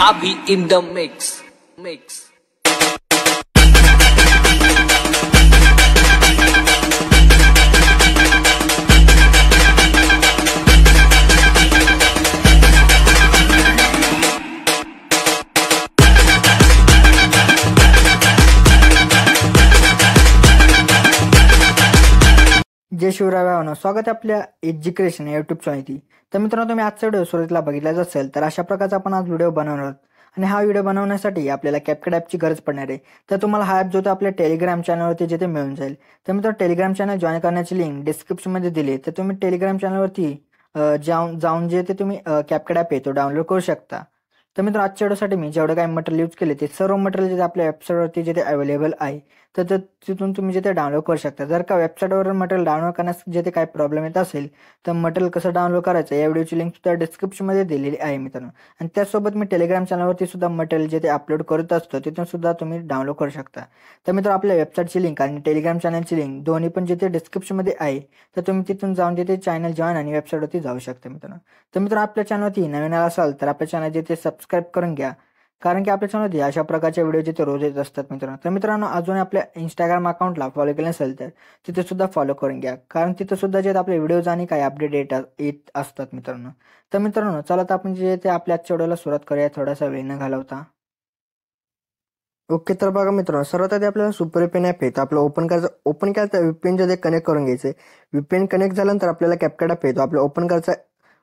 Abhi in the mix. जय शिवराय भावांनो, स्वागत आहे आपल्या एज्युकेशन यूट्यूब चॅनलवरती। तर मित्रांनो, तुम्ही आजचा व्हिडिओ सुरुवातीला बघितलाच असेल, तर अशा प्रकारचा आपण आज व्हिडिओ बनवणार आहोत आणि हा व्हिडिओ बनवण्यासाठी आपल्याला कॅपकट ॲपची गरज पडणार आहे। तर तुम्हाला हा ॲप जो तो आपल्या टेलिग्राम चॅनलवरती जिथे मिळून जाईल। तर मित्रांनो, टेलिग्राम चॅनल जॉइन करण्याची लिंक डिस्क्रिप्शनमध्ये दिली आहे, तर तुम्ही टेलिग्राम चॅनलवरती जाऊन जे ते तुम्ही कॅपकट ॲप आहे तो डाउनलोड करू शकता। तर मित्रांनो, आजच्या व्हिडिओसाठी मी जेवढं काही मटेरियल यूज केले ते सर्व मटेरियल जे आपल्या वेबसाईटवरती जिथे अवेलेबल आहे, तर तिथून तुम्ही जिथे डाउनलोड करू शकता। जर का वेबसाईटवर मटेरियल डाउनलोड करण्यास जिथे काही प्रॉब्लेम येत असेल, तर मटेरियल कसं डाउनलोड करायचं या व्हिडिओची लिंक सुद्धा डिस्क्रिप्शनमध्ये दिलेली आहे मित्रांनो। आणि त्याचसोबत मी टेलिग्राम चॅनलवरती सुद्धा मटेरियल जिथे अपलोड करत असतो तिथून सुद्धा तुम्ही डाउनलोड करू शकता। तर मित्रांनो, आपल्या वेबसाईटची लिंक आणि टेलिग्राम चॅनलची लिंक दोन्ही पण जिथे डिस्क्रिप्शनमध्ये आहे, तर तुम्ही तिथून जाऊन तिथे चॅनल जॉइन आणि वेबसाईटवरती जाऊ शकता मित्रांनो। तर मित्रांनो, आपल्या चॅनलवरती नवीन आला असाल तर आपल्या चॅनल जिथे सबस्क्राईब करून घ्या, कारण की आपल्या चॅनलमध्ये अशा प्रकारचे व्हिडिओ जिथे रोज येत असतात मित्रांनो। तर मित्रांनो, अजून आपल्या इंस्टाग्राम अकाउंटला फॉलो केलं नसेल तर तिथे सुद्धा फॉलो करून घ्या, कारण तिथे सुद्धा जे आपले व्हिडिओज आणि काही अपडेट येत असतात मित्रांनो। तर मित्रांनो, चला तर आपण जे ते आपल्या आजच्या व्हिडिओला सुरुवात करूया थोडासा वेळ न घालवता। ओके, तर बघा मित्रांनो, सर्वात आधी आपल्याला सुपर VPN ॲप आहे, तर आपलं ओपन करायचं VPN जे कनेक्ट करून घ्यायचं। VPN कनेक्ट झाल्यानंतर आपल्याला कॅपकट ॲप आहे तो आपलं ओपन करायचा।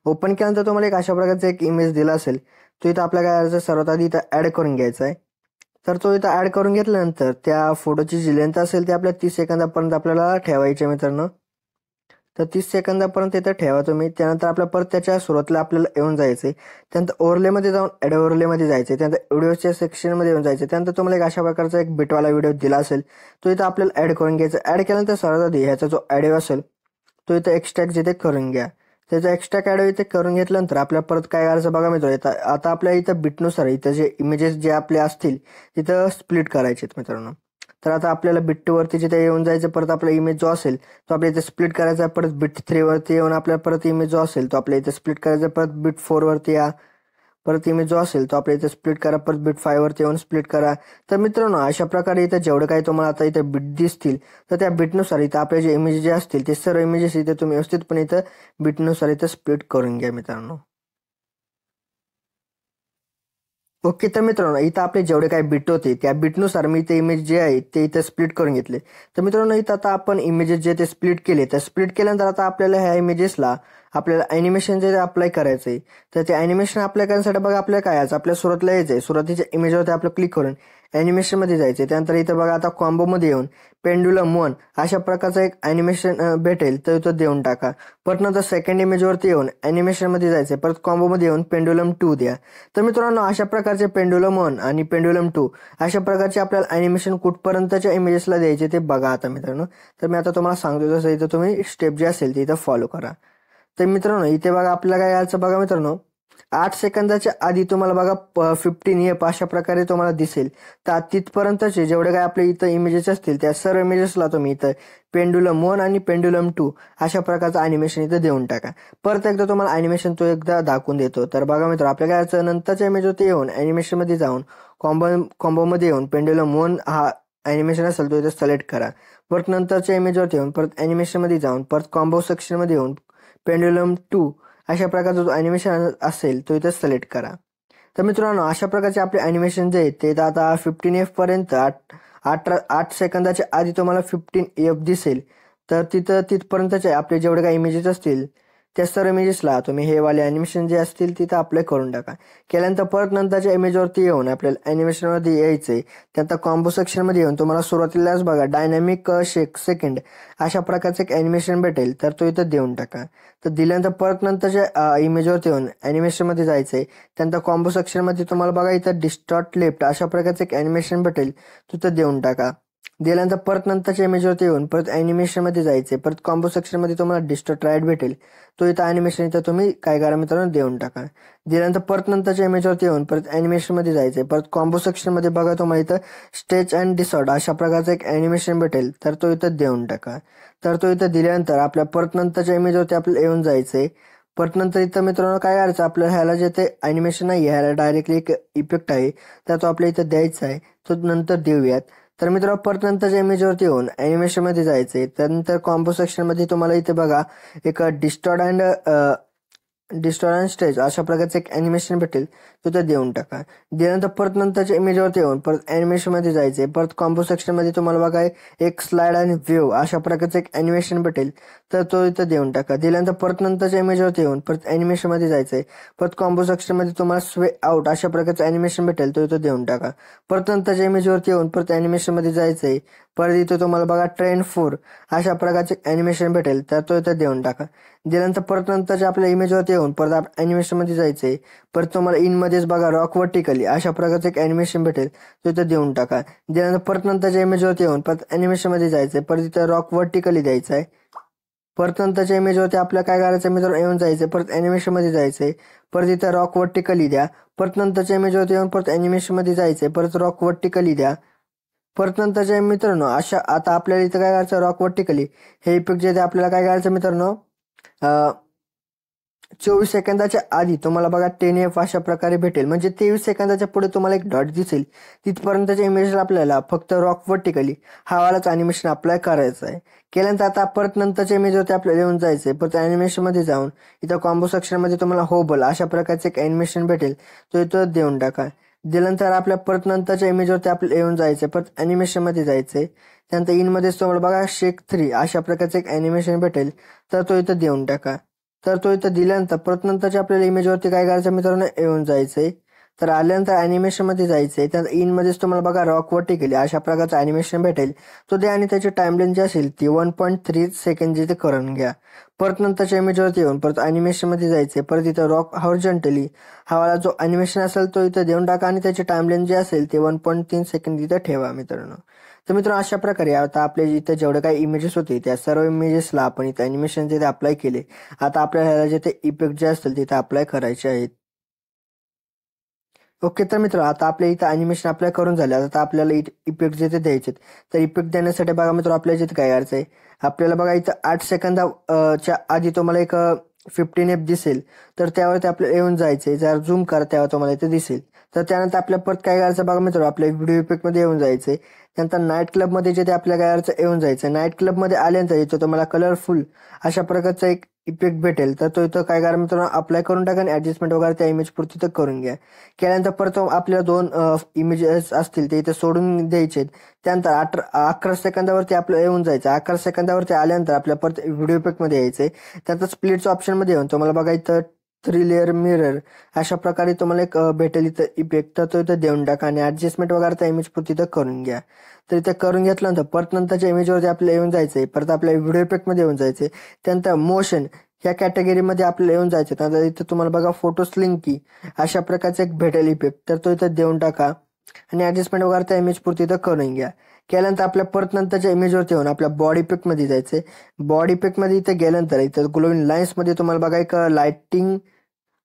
ओपन केल्यानंतर तुम्हाला एक अशा प्रकारचा एक इमेज दिला असेल, तो इथं आपल्या काय करायचं, सर्वात आधी इथं ॲड करून घ्यायचा आहे। तर तो इथं ॲड करून घेतल्यानंतर त्या फोटोची जी लेंथ असेल ती आपल्या 30 सेकंदापर्यंत आपल्याला ठेवायची आहे मित्रांनो। तर 30 सेकंदापर्यंत इथं ठेवा तुम्ही। त्यानंतर आपल्या परत त्याच्या सुरुवातीला आपल्याला येऊन जायचे, त्यानंतर ओव्हरलेमध्ये जाऊन ॲड ओव्हरलेमध्ये जायचे, त्यानंतर व्हिडिओच्या सेक्शनमध्ये येऊन जायचे। त्यानंतर तुम्हाला एक अशा प्रकारचा एक बिटवाला व्हिडिओ दिला असेल, तो इथं आपल्याला ॲड करून घ्यायचा। ॲड केल्यानंतर सर्वात आधी ह्याचा जो ऑडिओ असेल तो इथं एक्स्ट्रॅक्ट जिथे करून घ्या। त्याचा एक्स्ट्रा ऑडिओ इथे करून घेतल्यानंतर आपल्याला परत काय करायचं बघा मित्रांनो, आता आपल्या इथं बिटनुसार इथं जे इमेजेस जे आपले असतील तिथं स्प्लिट करायचे मित्रांनो। तर आता आपल्याला बिट 2 वरती जिथे येऊन जायचं, परत आपला इमेज जो असेल तो आपल्या इथे स्प्लिट करायचा। परत बिट 3 वरती येऊन आपल्याला परत इमेज जो असेल तो आपल्या इथे स्प्लिट करायचा। परत बिट 4 वरती या, परत इमेज जो असेल तो आपल्या इथे स्प्लिट करा। परत बिट 5 वरती येऊन स्प्लिट करा। तर मित्रांनो, अशा प्रकारे इथं जेवढं काही तुम्हाला आता इथे बिट दिसतील, तर त्या बिटनुसार इथं आपले जे इमेज जे असतील ते सर्व इमेजेस इथे तुम्ही व्यवस्थितपणे इथं बिटनुसार इथं स्प्लिट करून घ्या मित्रांनो। ओके, तर मित्रांनो, इथं आपले जेवढे काही बिट होते त्या बिटनुसार मी ते इमेज जे आहे ते इथं स्प्लिट करून घेतले। तर मित्रांनो, इथं आता आपण इमेजेस जे ते स्प्लिट केले, तर स्प्लिट केल्यानंतर आता आपल्याला ह्या इमेजेसला आपल्याला ॲनिमेशन जे अप्लाय करायचं आहे, तर ते ॲनिमेशन अप्लाय करण्यासाठी बघा आपल्याला काय यायचं, आपल्या सुरुवातीला यायचं आहे। सुरुवातीच्या इमेजवरती आपलं क्लिक करून ॲनिमेशनमध्ये जायचं। त्यानंतर इथं बघा आता कॉम्बोमध्ये येऊन पेंडुलम 1 अशा प्रकारचा एक ॲनिमेशन भेटेल, तर इथं देऊन टाका। परत नंतर सेकंड इमेजवरती येऊन ॲनिमेशनमध्ये जायचं, परत कॉम्बोमध्ये येऊन पेंडुलम 2 द्या। तर मित्रांनो, अशा प्रकारचे पेंडुलम 1 आणि पेंडुलम 2 अशा प्रकारचे आपल्याला ॲनिमेशन कुठपर्यंतच्या इमेजेसला द्यायचे ते बघा आता मित्रांनो। तर मी आता तुम्हाला सांगतो तसं इथं तुम्ही स्टेप जे असेल ते इथं फॉलो करा। तर मित्रांनो, इथे बघा आपल्याला काय यायचं बघा मित्रांनो, 8 सेकंदाच्या आधी तुम्हाला बघा 15F अशा प्रकारे तुम्हाला दिसेल। तर तिथपर्यंतचे जेवढे काय आपले इथं इमेजेस असतील त्या सर्व इमेजेसला तुम्ही इथं पेंडुलम 1 आणि पेंडुलम 2 अशा प्रकारचं ॲनिमेशन इथं देऊन टाका। परत एकदा तुम्हाला ॲनिमेशन तो एकदा दाखवून देतो। तर बघा मित्र, आपल्या काय यायचं, नंतरच्या इमेजवरती येऊन ॲनिमेशनमध्ये जाऊन कॉम्बोमध्ये येऊन पेंडुलम 1 हा ॲनिमेशन असेल तो इथं सिलेक्ट करा। परत नंतरच्या इमेजवरती येऊन परत ॲनिमेशनमध्ये जाऊन परत कॉम्बो सेक्शनमध्ये येऊन पेंडुलम 2 अशा प्रकारचा जो ॲनिमेशन असेल तो इथं सिलेक्ट करा। तर मित्रांनो, अशा प्रकारचे आपले ॲनिमेशन जे आहेत ते आता 15F पर्यंत 8 सेकंदाच्या आधी तुम्हाला 15F दिसेल। तर तिथपर्यंतचे आपले जेवढे काही इमेजेस असतील त्या सर्व इमेजेसला तुम्ही हे वाले ॲनिमेशन जे असतील तिथं अप्लाय करून टाका। केल्यानंतर परत नंतरच्या इमेजवरती येऊन आपल्याला ॲनिमेशनमध्ये यायचंय। त्यानंतर कॉम्बो सेक्शनमध्ये येऊन तुम्हाला सुरुवातीलाच बघा डायनॅमिक सेकंड अशा प्रकारचं एक ॲनिमेशन भेटेल, तर तो इथं देऊन टाका। तर दिल्यानंतर परत नंतरच्या इमेजवरती येऊन ॲनिमेशनमध्ये जायचंय। त्यानंतर कॉम्बो सेक्शनमध्ये तुम्हाला बघा इथं डिस्टॉर्ट लेफ्ट अशा प्रकारचं एक ॲनिमेशन भेटेल, तिथं देऊन टाका। दिल्यानंतर परत नंतरच्या इमेजवरती येऊन परत ॲनिमेशनमध्ये जायचे। परत कॉम्बो सेक्शनमध्ये तुम्हाला डिस्टॉर्ट राईट भेटेल, तो इथं ॲनिमेशन इथं तुम्ही काय करा मित्रांनो देऊन टाका। दिल्यानंतर परत नंतरच्या इमेजवरती येऊन परत ॲनिमेशनमध्ये जायचे। परत कॉम्बो सेक्शनमध्ये बघा तुम्हाला इथं स्ट्रेच अँड डिसॉर्ट अशा प्रकारचं एक ॲनिमेशन भेटेल, तर तो इथं देऊन टाका। तर तो इथं दिल्यानंतर आपल्या परत नंतरच्या इमेजवरती आपल्याला येऊन जायचंय। परत नंतर इथं मित्रांनो काय करायचं, आपल्याला ह्याला जे ते ॲनिमेशन आहे ह्याला डायरेक्टली एक इफेक्ट आहे तर तो आपल्या इथं द्यायचा आहे, तो नंतर देऊयात. तर मित्रांनो परत नंतरच्या इमेजवरती येऊन ॲनिमेशनमध्ये जायचं आहे. त्यानंतर कॉम्बो सेक्शनमध्ये तुम्हाला इथे बघा एक डिस्टॉर्ट स्टेज अशा प्रकारचं एक ॲनिमेशन भेटेल, तो तर देऊन टाका. दिल्यानंतर परत नंतरच्या इमेजवरती येऊन परत ॲनिमेशनमध्ये जायचं आहे. परत कॉम्बो सेक्शनमध्ये तुम्हाला बघा एक स्लाइड आणि व्ह्यू अशा प्रकारचं एक ॲनिमेशन भेटेल, तर तो इथं देऊन टाका. दिल्यानंतर परत नंतरच्या इमेजवरती येऊन परत ॲनिमेशनमध्ये जायचं आहे. परत कॉम्बो सेक्शनमध्ये तुम्हाला स्वे आउट अशा प्रकारचं ॲनिमेशन भेटेल, तो इथं देऊन टाका. परत नंतरच्या इमेजवरती येऊन परत ॲनिमेशनमध्ये जायचं आहे. परत इथं तुम्हाला बघा ट्रेन 4 अशा प्रकारचे ॲनिमेशन भेटेल, तर तो इथं देऊन टाका. दिल्यानंतर परत नंतरच्या आपल्या इमेजवरती येऊन परत ॲनिमेशनमध्ये जायचं आहे. परत तुम्हाला इनमध्येच बघा रॉक वर्टिकली अशा प्रकारचं एक ॲनिमेशन भेटेल, तो इथं देऊन टाका. दिल्यानंतर परत नंतरच्या इमेजवरती येऊन परत ॲनिमेशनमध्ये जायचं आहे. परत इथं रॉक वर्टिकली द्यायचं आहे. परत नंतरच्या इमेजवरती आपल्याला काय करायचं मित्रांनो, येऊन जायचं परत ॲनिमेशनमध्ये जायचं आहे. परत इथं रॉक वर्टिकली द्या. परत नंतरच्या इमेजवरती येऊन परत ॲनिमेशनमध्ये जायचं आहे. परत रॉक वर्टिकली द्या. परत नंतरच्या मित्रांनो अशा आता आपल्याला इथं काय करायचं, रॉक वर्टिकली हे इफेक्ट जे ते आपल्याला काय करायचं मित्रांनो, 24 सेकंदाच्या आधी तुम्हाला बघा 10F अशा प्रकारे भेटेल. म्हणजे 23 सेकंदाच्या पुढे तुम्हाला एक डॉट दिसेल, तिथपर्यंतच्या इमेजला आपल्याला फक्त रॉक वर्टिकली हा वालाच ॲनिमेशन अप्लाय करायचं आहे. केल्यानंतर आता परत नंतरच्या इमेजवरती आपल्याला येऊन जायचं आहे. परत ॲनिमेशनमध्ये जाऊन इथं कॉम्बो सेक्शनमध्ये तुम्हाला होबल अशा प्रकारचे एक ॲनिमेशन भेटेल, तो इथं देऊन टाका. दिल्यानंतर आपल्या परत नंतरच्या इमेजवरती आपल्याला येऊन जायचं, परत ॲनिमेशनमध्ये जायचं आहे. त्यानंतर इनमध्येच तुम्हाला बघा शेक 3 अशा प्रकारचं एक ॲनिमेशन भेटेल, तर तो इथं देऊन टाका. तर तो इथं दिल्यानंतर परत नंतरच्या आपल्याला इमेजवरती काय करायचं मित्रांनो, येऊन जायचंय. तर आल्यानंतर ॲनिमेशनमध्ये जायचंय. त्यानंतर इनमध्येच तुम्हाला बघा रॉक वर्टिकली अशा प्रकारचं ॲनिमेशन भेटेल, तो द्या आणि त्याची टाइमलाईन जी असेल ती 1.3 सेकंड जिथे करून घ्या. परत नंतरच्या इमेजवरती येऊन परत ॲनिमेशनमध्ये जायचंय. परत इथं रॉक हॉरिझॉन्टली हा वाला जो ॲनिमेशन असेल तो इथं देऊन टाका आणि त्याची टाइमलाईन जी असेल ते 1.3 सेकंड इथं ठेवा मित्रांनो. तर मित्रांनो अशा प्रकारे आता आपल्या इथं जेवढे काही इमेजेस होते त्या सर्व इमेजेसला आपण इथं ॲनिमेशन जे अप्लाय केले. आता आपल्याला जे ते इफेक्ट जे असतील तिथे अप्लाय करायचे आहेत. ओके, तर मित्र आता आपल्या इथं ॲनिमेशन अप्लाय करून झाले. आता आपल्याला इफेक्ट जे ते द्यायचे, तर इफेक्ट देण्यासाठी बघा मित्र आपल्याला जिथे काय करायचं आहे, आपल्याला बघा इथं 8 सेकंदाच्या आधी तुम्हाला एक 15F दिसेल, तर त्यावरती आपल्याला येऊन जायचंय. जर झूम करा तेव्हा तुम्हाला इथे दिसेल. तर त्यानंतर आपल्या परत काय करायचं बघा मित्र, आपल्या व्हिडिओ इफेक्टमध्ये येऊन जायचंय. त्यानंतर नाईट क्लबमध्ये जे ते आपल्या काय करायचं येऊन जायचं. नाईट क्लबमध्ये आल्यानंतर इथं तुम्हाला कलरफुल अशा प्रकारचा एक इफेक्ट भेटेल, तर तो इथं काय करा मित्रांनो अप्लाय करून टाका आणि ॲडजस्टमेंट वगैरे त्या इमेज पुरती तर करून घ्या. केल्यानंतर परत आपल्याला 2 इमेजेस असतील ते इथे सोडून द्यायचे. त्यानंतर 11 सेकंदावरती आपल्याला येऊन जायचं. 11 सेकंदावरती आल्यानंतर आपल्या परत व्हिडिओ इफेक्टमध्ये यायचंय. त्यानंतर स्प्लिट्स ऑप्शनमध्ये येऊन तुम्हाला बघा इथं 3 लेअर मिरर अशा प्रकारे तुम्हाला एक भेटेल इथं इफेक्ट, तर तो इथं देऊन टाका आणि ॲडजस्टमेंट वगैरे त्या इमेज पुरती तर करून घ्या. तर इथे करून घेतल्यानंतर परत नंतरच्या इमेजवरती आपल्याला येऊन जायचंय. परत आपल्या व्हिडिओ इफेक्टमध्ये येऊन जायचंय. त्यानंतर मोशन ह्या कॅटेगरीमध्ये आपल्याला येऊन जायचं. त्यानंतर इथं तुम्हाला बघा फोटो स्लिंकी अशा प्रकारचा एक भेटेल इफेक्ट, तर तो इथं देऊन टाका आणि ॲडजस्टमेंट वगैरे त्या इमेज पुरती तर करून घ्या. केल्यानंतर आपल्या परत नंतरच्या इमेजवरती येऊन आपल्या बॉडी इफेक्टमध्ये जायचंय. बॉडी इफेक्टमध्ये इथं गेल्यानंतर इथं ग्लोइंग लाईन्समध्ये तुम्हाला बघा एक लाइटिंग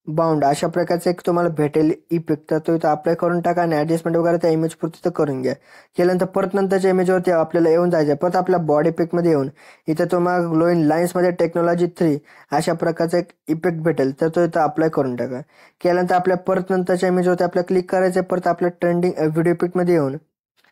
बाउंड अशा प्रकारचं एक तुम्हाला भेटेल इफेक्ट, तर तो इथं अप्लाय करून टाका आणि ॲडजस्टमेंट वगैरे त्या इमेज पुरती तर करून घ्या. केल्यानंतर परत नंतरच्या इमेजवरती आपल्याला येऊन जायचं. परत आपल्या बॉडी इफेक्टमध्ये येऊन इथं तुम्हाला ग्लोइंग लाईन्समध्ये टेक्नॉलॉजी 3 अशा प्रकारचा एक इफेक्ट भेटेल, तर तो इथं अप्लाय करून टाका. केल्यानंतर आपल्या परत नंतरच्या इमेजवरती आपल्याला क्लिक करायचं. परत आपल्या ट्रेंडिंग व्हिडिओ इफेक्टमध्ये येऊन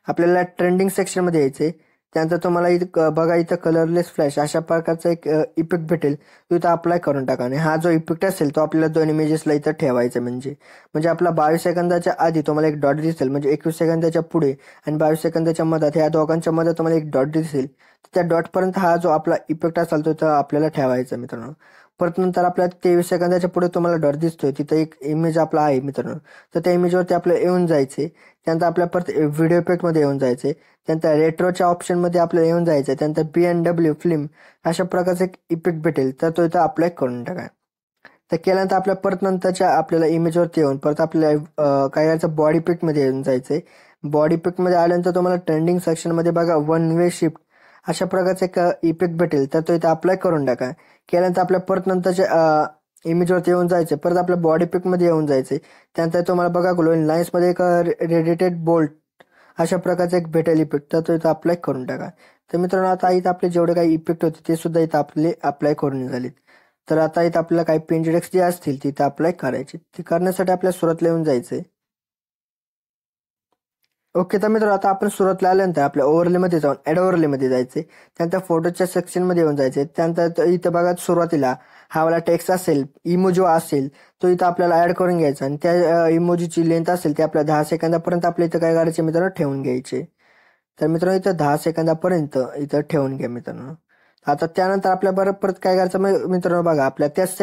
आपल्याला ट्रेंडिंग सेक्शनमध्ये यायचंय. त्यानंतर तुम्हाला इथं बघा इथं कलरलेस फ्लॅश अशा प्रकारचा एक इफेक्ट भेटेल, तो इथं अप्लाय करून टाका आणि हा जो इफेक्ट असेल तो आपल्याला 2 इमेजेसला इथं ठेवायचा. म्हणजे आपला 22 सेकंदाच्या आधी तुम्हाला एक डॉट दिसेल, म्हणजे 21 सेकंदाच्या पुढे आणि 22 सेकंदाच्या मधात ह्या दोघांच्या मध्ये तुम्हाला एक डॉट दिसेल. त्या डॉटपर्यंत हा जो आपला इफेक्ट असेल तो इथं आपल्याला ठेवायचा मित्रांनो. परत नंतर आपल्याला 23 सेकंदाच्या पुढे तुम्हाला डॉट दिसतोय, तिथं एक इमेज आपला आहे मित्रांनो, तर त्या इमेजवरती आपल्याला येऊन जायचे. त्यानंतर आपल्या परत व्हिडिओ इफेक्टमध्ये येऊन जायचे. त्यानंतर रेट्रोच्या ऑप्शनमध्ये आपल्याला येऊन जायचं. त्यानंतर BMW फिल्म अशा प्रकारचा एक इफेक्ट भेटेल, तर तो इथं अप्लाय करून टाका. तर केल्यानंतर आपल्या परत नंतरच्या आपल्याला इमेजवरती येऊन परत आपल्याला काय करायचं, बॉडी इफेक्टमध्ये येऊन जायचंय. बॉडी इफेक्टमध्ये आल्यानंतर तुम्हाला ट्रेंडिंग सेक्शनमध्ये बघा 1 वे शिफ्ट अशा प्रकारचा एक इफेक्ट भेटेल, तर तो इथं अप्लाय करून टाका. केल्यानंतर आपल्या परत नंतरच्या इमेजवरती येऊन जायचे. परत आपल्या बॉडी इफेक्टमध्ये येऊन जायचे. त्यानंतर तुम्हाला बघा ग्लोइंग लाईन्समध्ये एक रेडिएटेड बोल्ट अशा प्रकारचा एक भेटेल इफेक्ट, तर तो इथं अप्लाय करून टाका. तर मित्रांनो आता इथं आपले जेवढे काही इफेक्ट होते ते सुद्धा इथं आपले अप्लाय करून झालेत. तर आता इथं आपल्याला काही पिंजडेक्स जे असतील तिथं अप्लाय करायचे. ते करण्यासाठी आपल्याला सुरुवातीला येऊन जायचंय. ओके तर मित्र आता आपण सुरुवातीला आल्यानंतर आपल्या ओव्हरलेमध्ये जाऊन ॲड ओव्हरलेमध्ये जायचे. त्यानंतर फोटोच्या सेक्शनमध्ये येऊन जायचे. त्यानंतर इथं बघा सुरुवातीला हा वाला टेक्स्ट असेल, इमोजी असेल तो इथं आपल्याला ॲड करून घ्यायचा आणि त्या इमोजीची लेंथ असेल ते आपल्या 10 सेकंदापर्यंत आपल्या इथं काय करायचे मित्रांनो ठेवून घ्यायचे. तर मित्रांनो इथं 10 सेकंदापर्यंत इथं ठेवून घ्या मित्रांनो. आता त्यानंतर आपल्या बरं परत काय करायचं मित्रांनो बघा आपल्या त्याच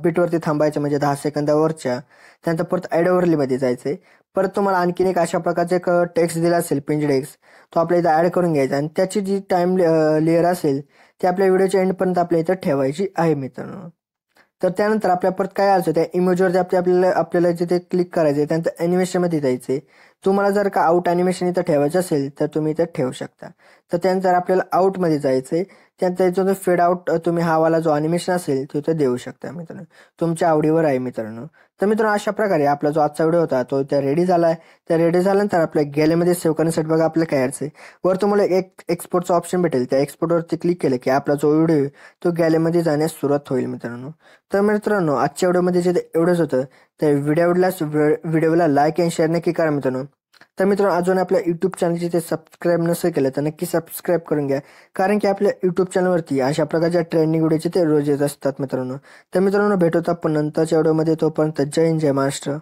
बीटवरती थांबायचं म्हणजे 10 सेकंदावरच्या. त्यानंतर परत ॲड ओव्हरलेमध्ये जायचंय. परत तुम्हाला आणखीन एक अशा प्रकारचे एक टेक्स्ट दिला असेल पिंजडेक्स तो आपल्या इथं ॲड करून घ्यायचा आणि त्याची जी टाइम लेअर असेल ती आपल्या व्हिडिओच्या एंडपर्यंत आपल्या इथं ठेवायची आहे मित्रांनो. तर त्यानंतर आपल्या परत काय आलं त्या इमेजवरती आपल्याला जिथे क्लिक करायचे त्यानंतर ॲनिमेशनमध्ये जायचे. तुम्हाला जर का आउट ॲनिमेशन इथं ठेवायचं असेल तर तुम्ही इथं ठेवू शकता. तर त्यानंतर आपल्याला आउटमध्ये जायचंय. त्यानंतर याच्यातून फेड आउट तुम्ही हा वाला जो ॲनिमेशन असेल तो इथं देऊ शकता मित्रांनो. तुमच्या आवडीवर आहे मित्रांनो. तर मित्रांनो अशा प्रकारे आपला जो आजचा व्हिडिओ होता तो त्या रेडी झाला आहे. त्या रेडी झाल्यानंतर आपल्या गॅलरीमध्ये सेव्ह करण्यासाठी बघा आपल्याला काय करायचं वर तुम्हाला एक एक्सपोर्टचा ऑप्शन भेटेल. त्या एक्सपोर्टवरती क्लिक केलं की आपला जो व्हिडिओ आहे तो गॅलरीमध्ये जाण्यास सुरुवात होईल मित्रांनो. तर मित्रांनो आजच्या व्हिडिओमध्ये जे एवढंच होतं. तर व्हिडिओला लाईक आणि शेअर नक्की करा मित्रांनो. तर मित्रांनो अजून आपल्या यूट्यूब चॅनलची ते सबस्क्राईब नसेल केलं तर नक्की सबस्क्राईब करून घ्या. कारण की आपल्या यूट्यूब चॅनलवरती अशा प्रकारच्या ट्रेंडिंग व्हिडिओचे ते रोज येत असतात मित्रांनो. तर मित्रांनो भेटू आपण नंतरच्या व्हिडिओमध्ये. तोपर्यंत जय हिंद जय महाराष्ट्र.